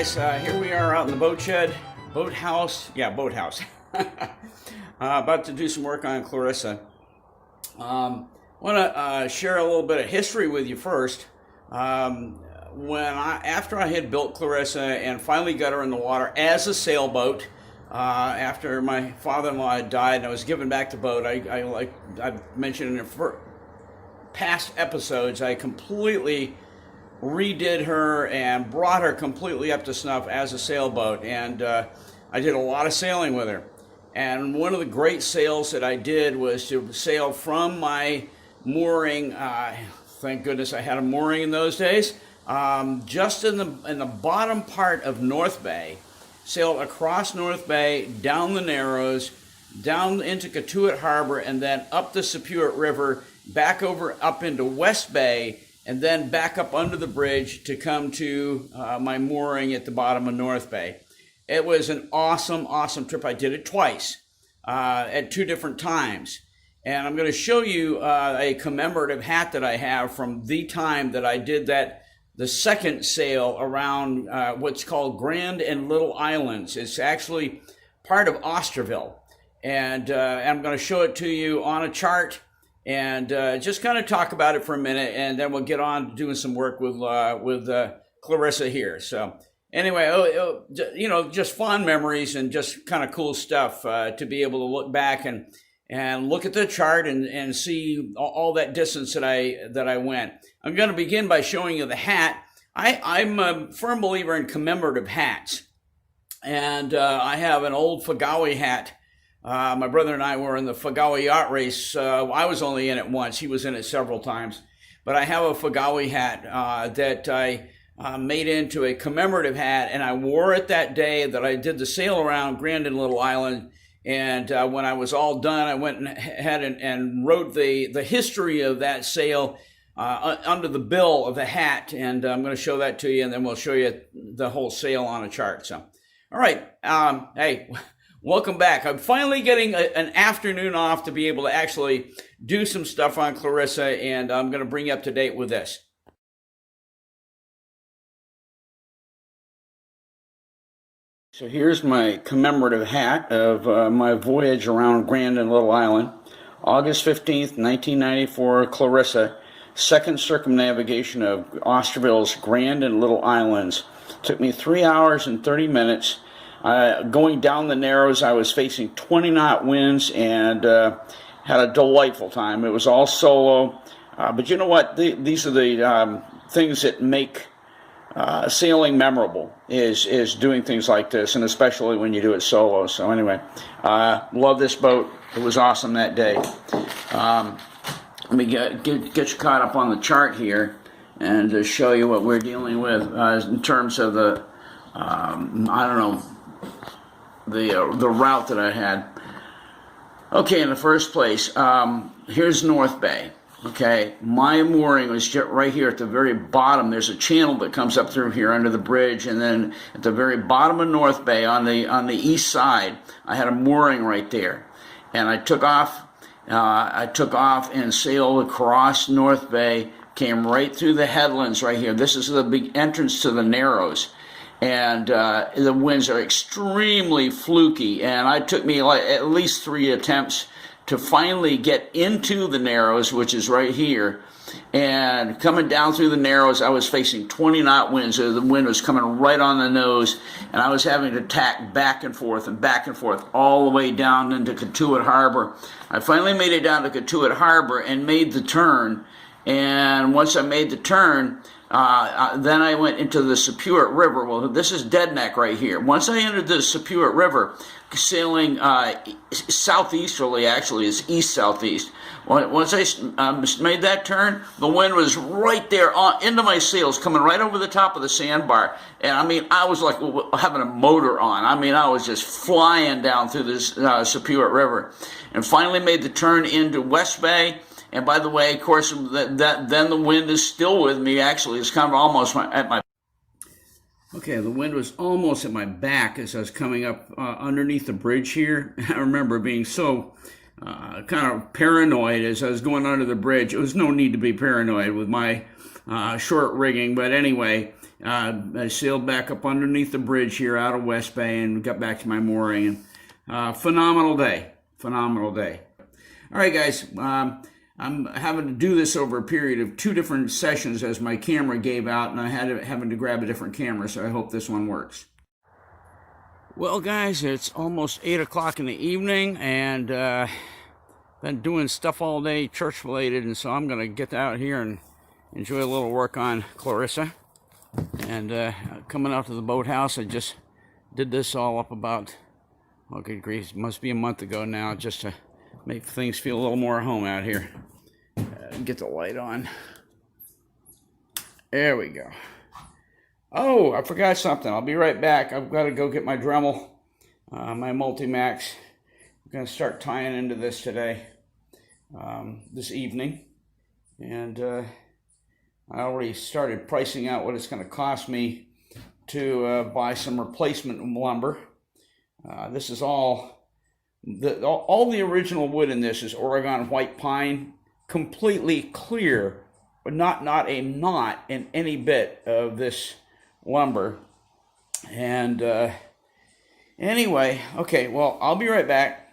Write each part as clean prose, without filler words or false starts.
guys, here we are out in the boathouse. About to do some work on Clarissa. Want to share a little bit of history with you first. After I had built Clarissa and finally got her in the water as a sailboat, after my father-in-law had died and I was given back the boat, I've mentioned in past episodes, I completely redid her and brought her completely up to snuff as a sailboat, and I did a lot of sailing with her. And one of the great sails that I did was to sail from my mooring. Thank goodness I had a mooring in those days. Just in the bottom part of North Bay, sailed across North Bay, down the Narrows, down into Cotuit Harbor, and then up the Sepuit River, back over up into West Bay, and then back up under the bridge to come to my mooring at the bottom of North Bay. It was an awesome, awesome trip. I did it twice at two different times. And I'm going to show you a commemorative hat that I have from the time that I did the second sail around what's called Grand and Little Islands. It's actually part of Osterville. And I'm going to show it to you on a chart and just kind of talk about it for a minute, and then we'll get on to doing some work with Clarissa here. So anyway, just fond memories and just kind of cool stuff to be able to look back and look at the chart and see all that distance that I went. I'm going to begin by showing you the hat. I'm a firm believer in commemorative hats, and I have an old Fagawi hat. My brother and I were in the Fagawi yacht race. I was only in it once. He was in it several times. But I have a Fagawi hat that I made into a commemorative hat, and I wore it that day that I did the sail around Grand and Little Island. And when I was all done, I went and wrote the history of that sail under the bill of the hat. And I'm going to show that to you, and then we'll show you the whole sail on a chart. So, all right. Hey. Welcome back. I'm finally getting an afternoon off to be able to actually do some stuff on Clarissa, and I'm going to bring you up to date with this. So here's my commemorative hat of my voyage around Grand and Little Island. August 15th, 1994, Clarissa, second circumnavigation of Osterville's Grand and Little Islands. Took me 3 hours and 30 minutes. Going down the Narrows, I was facing 20-knot winds and had a delightful time. It was all solo, but you know what? These are the things that make sailing memorable, is doing things like this, and especially when you do it solo. So anyway, love this boat. It was awesome that day. Let me get you caught up on the chart here and to show you what we're dealing with in terms of the the route that I had. Okay, in the first place, here's North Bay. Okay, my mooring was just right here at the very bottom. There's a channel that comes up through here under the bridge, and then at the very bottom of North Bay on the east side, I had a mooring right there, and I took off. And sailed across North Bay. Came right through the headlands right here. This is the big entrance to the Narrows. And the winds are extremely fluky, and it took me at least 3 attempts to finally get into the Narrows, which is right here. And coming down through the Narrows, I was facing 20-knot winds. So the wind was coming right on the nose, and I was having to tack back and forth all the way down into Cotuit Harbor. I finally made it down to Cotuit Harbor and made the turn. And once I made the turn, then I went into the Sepuit River. Well, this is Dead Neck right here. Once I entered the Sepuit River, sailing southeasterly, actually, it's east-southeast. Once I made that turn, the wind was right there into my sails, coming right over the top of the sandbar. And I mean, I was like having a motor on. I mean, I was just flying down through this Sepuit River. And finally made the turn into West Bay. And by the way, of course, then the wind is still with me. Actually, it's kind of almost at my. Okay, the wind was almost at my back as I was coming up underneath the bridge here. I remember being so kind of paranoid as I was going under the bridge. It was no need to be paranoid with my short rigging, but anyway, I sailed back up underneath the bridge here out of West Bay and got back to my mooring. And phenomenal day. Phenomenal day. All right, guys. I'm having to do this over a period of 2 different sessions as my camera gave out, and I having to grab a different camera, so I hope this one works. Well, guys, it's almost 8 o'clock in the evening, and been doing stuff all day, church-related, and so I'm going to get out here and enjoy a little work on Clarissa. And coming out to the boathouse, I just did this all up about, oh, good grief, it must be a month ago now, just to make things feel a little more at home out here. Get the light on. There we go. Oh, I forgot something. I'll be right back. I've got to go get my Dremel, my Multimax. I'm going to start tying into this today, this evening. And I already started pricing out what it's going to cost me to buy some replacement lumber. This is all the original wood in this is Oregon white pine, completely clear, but not a knot in any bit of this lumber. And anyway, okay, well, I'll be right back.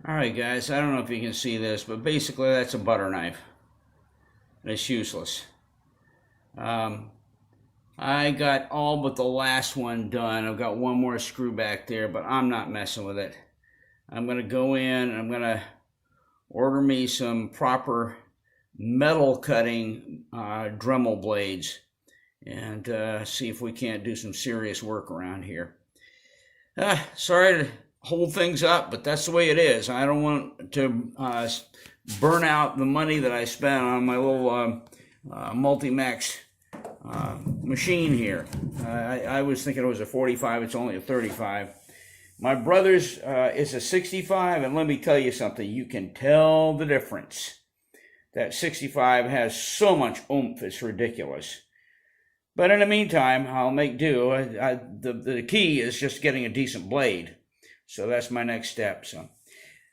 All right, guys, I don't know if you can see this, but basically that's a butter knife. It's useless. I got all but the last one done. I've got one more screw back there, but I'm not messing with it. I'm going to go in and I'm going to order me some proper metal cutting Dremel blades and see if we can't do some serious work around here. Sorry to hold things up, but that's the way it is. I don't want to burn out the money that I spent on my little Multimax machine here. I was thinking it was a 45, it's only a 35. My brother's is a 65, and let me tell you something, you can tell the difference. That 65 has so much oomph, it's ridiculous. But in the meantime, I'll make do. The key is just getting a decent blade. So that's my next step. So,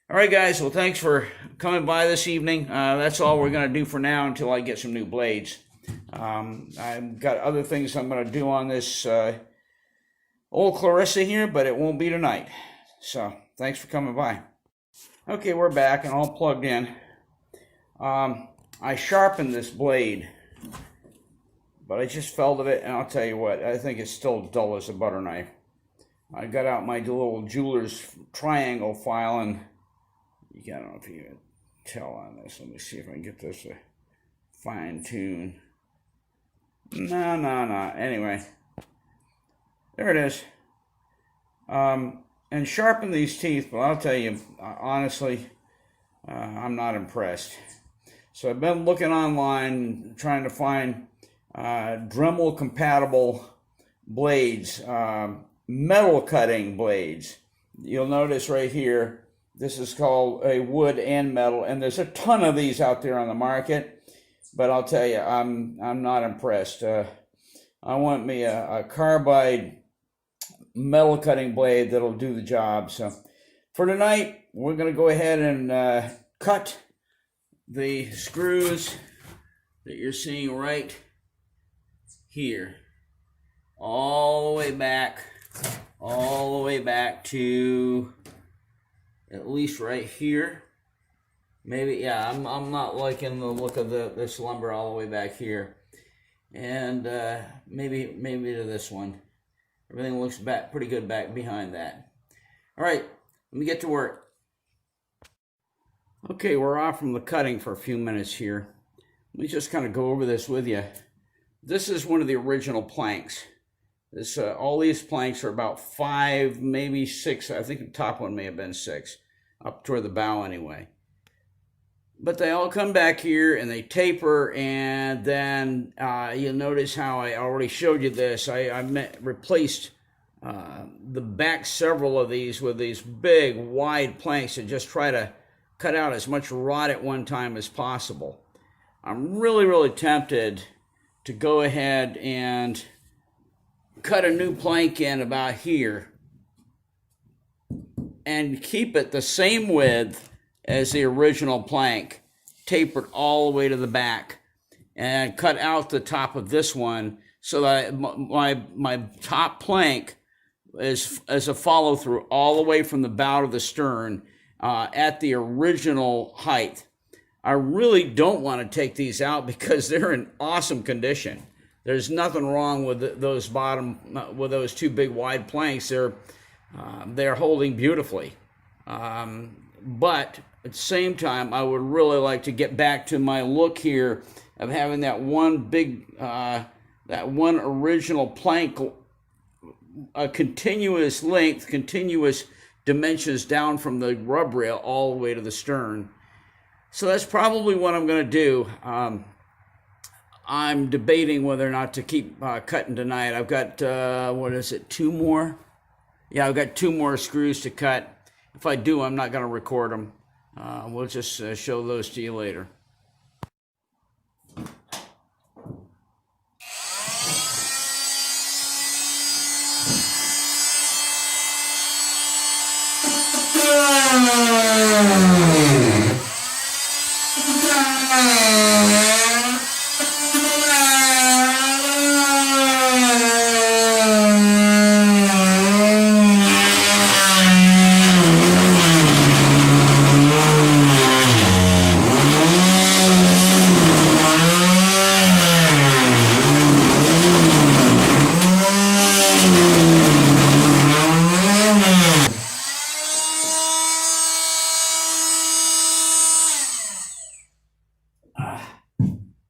all right, guys, well, thanks for coming by this evening. That's all we're going to do for now until I get some new blades. I've got other things I'm going to do on this old Clarissa here, but it won't be tonight. So thanks for coming by. Okay, we're back and all plugged in. I sharpened this blade, but I just felt of it, and I'll tell you what, I think it's still dull as a butter knife. I got out my little jeweler's triangle file, and I don't know if you can tell on this. Let me see if I can get this to fine tune. No. Anyway, there it is. And sharpen these teeth, but I'll tell you, honestly, I'm not impressed. So I've been looking online, trying to find Dremel compatible blades, metal cutting blades. You'll notice right here, this is called a wood and metal, and there's a ton of these out there on the market. But I'll tell you, I'm not impressed. I want me a carbide metal cutting blade that'll do the job. So for tonight, we're going to go ahead and cut the screws that you're seeing right here, all the way back to at least right here. Maybe, yeah, I'm not liking the look of this lumber all the way back here. And maybe to this one. Everything looks pretty good back behind that. All right, let me get to work. Okay, we're off from the cutting for a few minutes here. Let me just kind of go over this with you. This is one of the original planks. This all these planks are about 5, maybe 6. I think the top one may have been 6, up toward the bow anyway. But they all come back here and they taper, and then you'll notice how I already showed you this. I replaced the back several of these with these big wide planks and just try to cut out as much rod at one time as possible. I'm really tempted to go ahead and cut a new plank in about here and keep it the same width as the original plank, tapered all the way to the back, and cut out the top of this one so that my top plank is as a follow through all the way from the bow to the stern at the original height. I really don't want to take these out because they're in awesome condition. There's nothing wrong with those with those two big wide planks. They're holding beautifully. But at the same time, I would really like to get back to my look here of having that one original plank, a continuous length, continuous dimensions down from the rub rail all the way to the stern. So that's probably what I'm going to do. I'm debating whether or not to keep cutting tonight. I've got, 2 more? Yeah, I've got 2 more screws to cut. If I do, I'm not going to record them. We'll just show those to you later.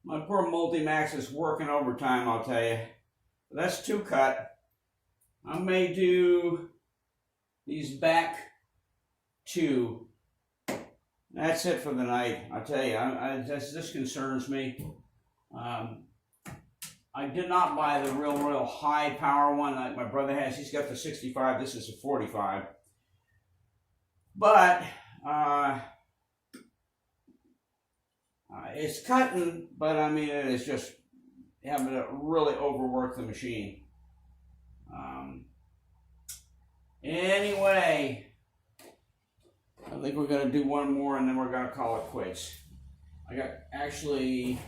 My poor Multimax is working overtime, I'll tell you. That's 2 cut. I may do these back 2. That's it for the night, I'll tell you. This concerns me. I did not buy the real high power one like my brother has. He's got the 65. This is a 45. But it's cutting, but I mean, it is just having to really overwork the machine. Anyway, I think we're going to do one more and then we're going to call it quits. I got actually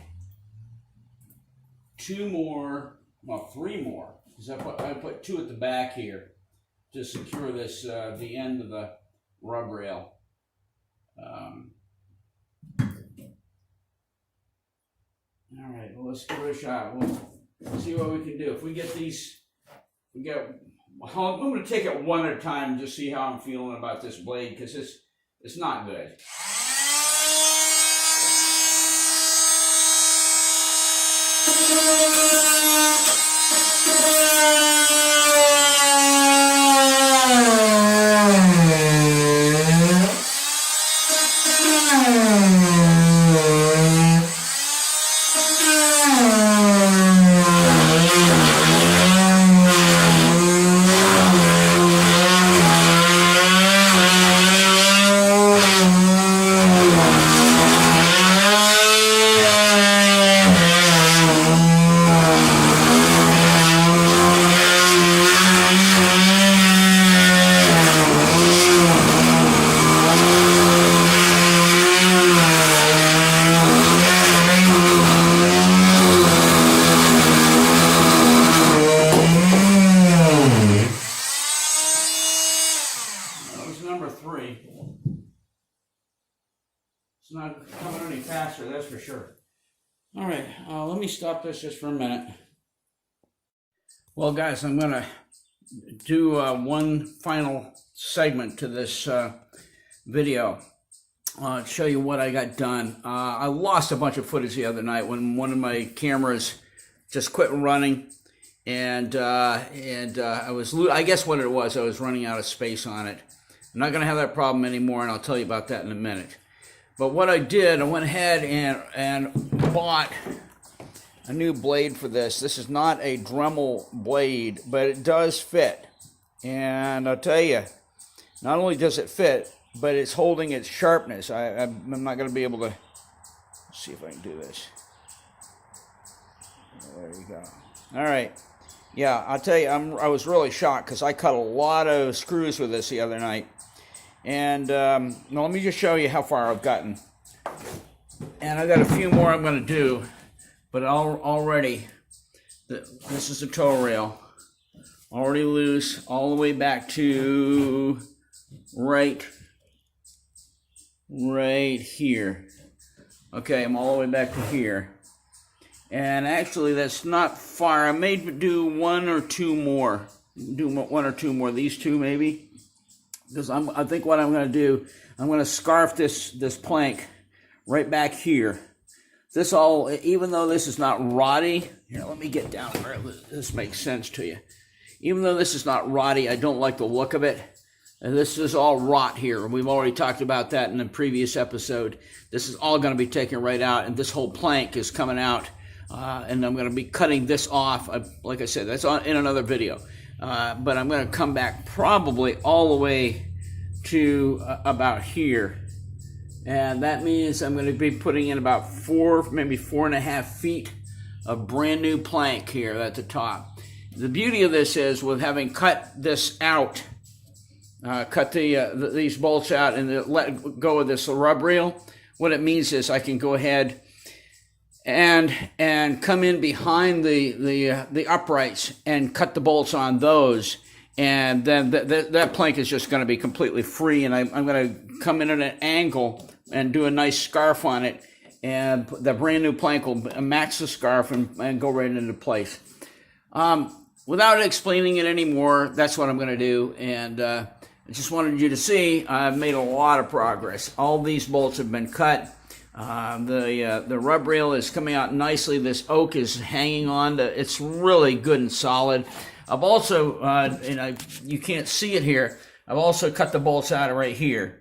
2 more, well, 3 more, because I put 2 at the back here to secure this, the end of the rub rail. All right, well, let's give it a shot. We'll see what we can do. If we get these, I'm going to take it one at a time and just see how I'm feeling about this blade, because it's not good. It's not coming any faster, that's for sure. All right, let me stop this just for a minute. Well, guys, I'm going to do one final segment to this video. Show you what I got done. I lost a bunch of footage the other night when one of my cameras just quit running, and I guess what it was, I was running out of space on it. I'm not going to have that problem anymore, and I'll tell you about that in a minute. But what I did, I went ahead and bought a new blade for this. This is not a Dremel blade, but it does fit. And I'll tell you, not only does it fit, but it's holding its sharpness. I'm not going to be able to see if I can do this. There you go. All right. Yeah, I'll tell you, I was really shocked because I cut a lot of screws with this the other night. And now let me just show you how far I've gotten. And I got a few more I'm going to do, but already This is the tow rail. Already loose all the way back to right here. Okay, I'm all the way back to here. And actually, that's not far. I may do one or two more. Do one or two more. These two, maybe. Because I think what I'm going to do, I'm going to scarf this plank right back here. This all, even though this is not rotty, here, let me get down where this makes sense to you. Even though this is not rotty, I don't like the look of it. And this is all rot here. We've already talked about that in the previous episode. This is all going to be taken right out, and this whole plank is coming out. And I'm going to be cutting this off. Like I said, that's in another video. But I'm going to come back probably all the way to about here. And that means I'm going to be putting in about maybe 4.5 feet of brand new plank here at the top. The beauty of this is, with having cut this out, cut these bolts out and let go of this rub reel, what it means is I can go ahead and come in behind the uprights and cut the bolts on those, and then that plank is just going to be completely free, and I'm going to come in at an angle and do a nice scarf on it, and the brand new plank will match the scarf and go right into place. Without explaining it anymore, that's what I'm going to do, and I just wanted you to see I've made a lot of progress. All these bolts have been cut. The rub rail is coming out nicely. This oak is hanging on to, it's really good and solid. I've also, you can't see it here, I've also cut the bolts out of right here.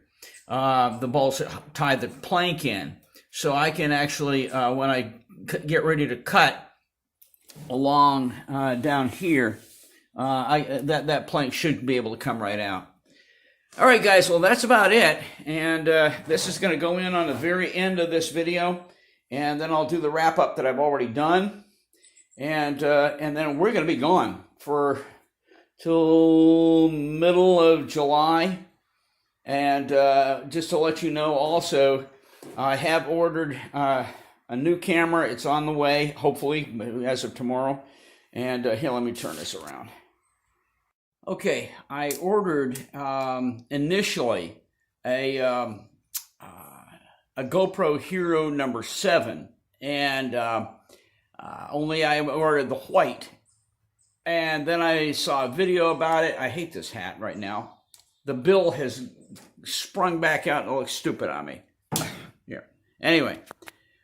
The bolts tie the plank in. So I can actually, when I get ready to cut along down here, that plank should be able to come right out. All right, guys, well, that's about it. And this is going to go in on the very end of this video. And then I'll do the wrap-up that I've already done. And then we're going to be gone till middle of July. And just to let you know also, I have ordered a new camera. It's on the way, hopefully, as of tomorrow. And here, let me turn this around. Okay, I ordered initially a GoPro Hero number 7, and only I ordered the white. And then I saw a video about it. I hate this hat right now. The bill has sprung back out and it looks stupid on me. Here. Anyway,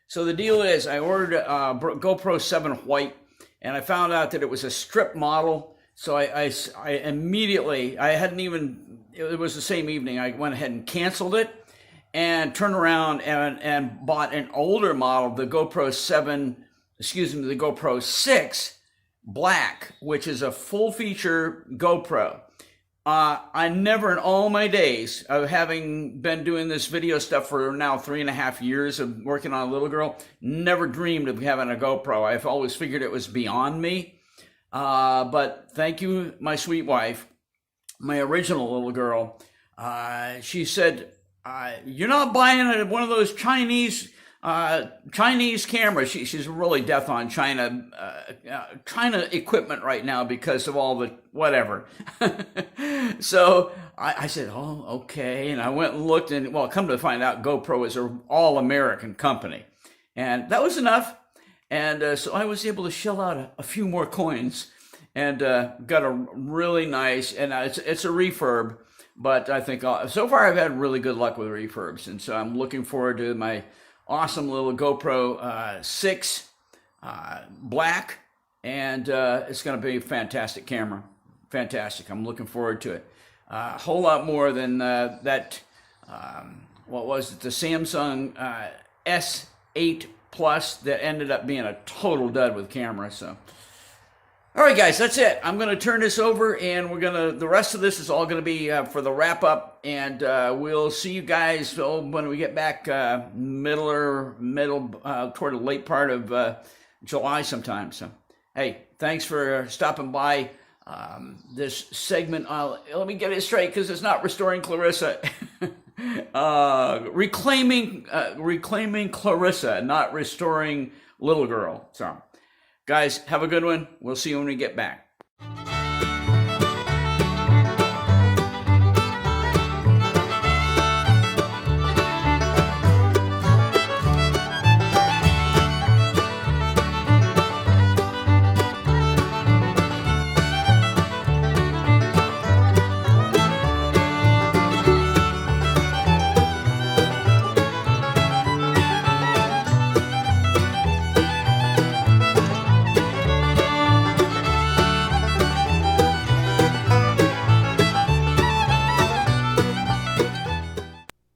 so the deal is I ordered a GoPro 7 white, and I found out that it was a strip model. So I immediately, it was the same evening, I went ahead and canceled it and turned around and bought an older model, the GoPro 6 Black, which is a full feature GoPro. I never in all my days of having been doing this video stuff for now 3.5 years of working on a little girl, never dreamed of having a GoPro. I've always figured it was beyond me. But thank you, my sweet wife, my original little girl. She said, you're not buying one of those Chinese cameras. She's really death on China equipment right now because of all the whatever. So I said, oh, okay. And I went and looked, and well, come to find out, GoPro is an all-American company. And that was enough. And so I was able to shell out a few more coins and got a really nice, and it's a refurb, but I think so far I've had really good luck with refurbs. And so I'm looking forward to my awesome little GoPro 6 Black, and it's going to be a fantastic camera. Fantastic. I'm looking forward to it. A whole lot more than that, what was it, the Samsung S8 Plus that ended up being a total dud with camera. So, all right, guys, that's it. I'm going to turn this over, and the rest of this is all going to be for the wrap up, and we'll see you guys when we get back toward the late part of July sometime. So, hey, thanks for stopping by this segment. Let me get it straight, because it's not restoring Clarissa. Reclaiming Clarissa, not restoring little girl. So Guys, have a good one. We'll see you when we get back.